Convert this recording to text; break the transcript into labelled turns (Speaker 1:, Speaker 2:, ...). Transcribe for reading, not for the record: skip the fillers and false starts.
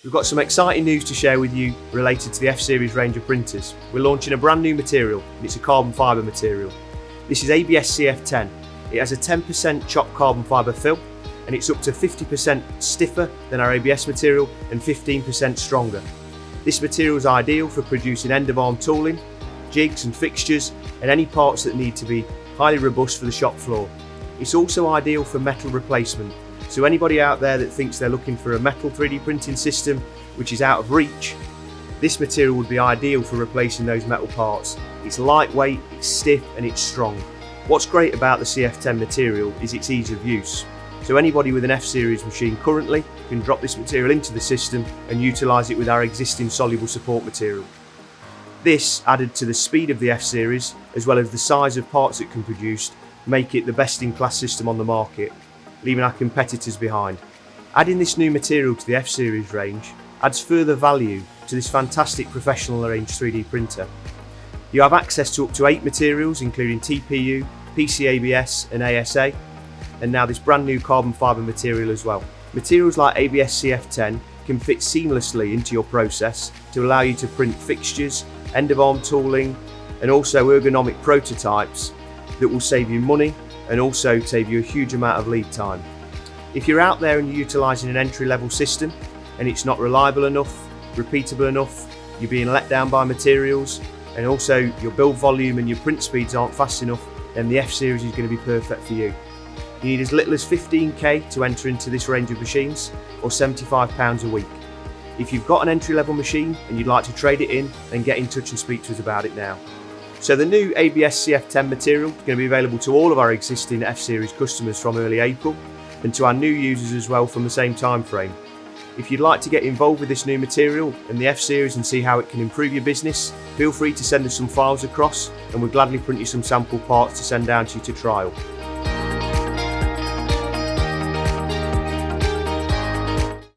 Speaker 1: We've got some exciting news to share with you related to the F-Series range of printers. We're launching a brand new material, and it's a carbon fibre material. This is ABS-CF10. It has a 10% chopped carbon fibre fill, and it's up to 50% stiffer than our ABS material and 15% stronger. This material is ideal for producing end-of-arm tooling, jigs and fixtures, and any parts that need to be highly robust for the shop floor. It's also ideal for metal replacement. So anybody out there that thinks they're looking for a metal 3D printing system which is out of reach, this material would be ideal for replacing those metal parts. It's lightweight, it's stiff and it's strong. What's great about the CF10 material is its ease of use. So anybody with an F-Series machine currently can drop this material into the system and utilise it with our existing soluble support material. This, added to the speed of the F-Series, as well as the size of parts it can produce, make it the best-in-class system on the market, leaving our competitors behind. Adding this new material to the F-Series range adds further value to this fantastic professional range 3D printer. You have access to up to 8 materials including TPU, PCABS and ASA, and now this brand new carbon fibre material as well. Materials like ABS-CF10 can fit seamlessly into your process to allow you to print fixtures, end-of-arm tooling and also ergonomic prototypes that will save you money and also save you a huge amount of lead time. If you're out there and you're utilising an entry-level system and it's not reliable enough, repeatable enough, you're being let down by materials and also your build volume and your print speeds aren't fast enough, then the F-Series is going to be perfect for you. You need as little as 15k to enter into this range of machines or £75 a week. If you've got an entry-level machine and you'd like to trade it in, then get in touch and speak to us about it now. So the new ABS-CF10 material is going to be available to all of our existing F-Series customers from early April and to our new users as well from the same time frame. If you'd like to get involved with this new material and the F-Series and see how it can improve your business, feel free to send us some files across and we'll gladly print you some sample parts to send down to you to trial.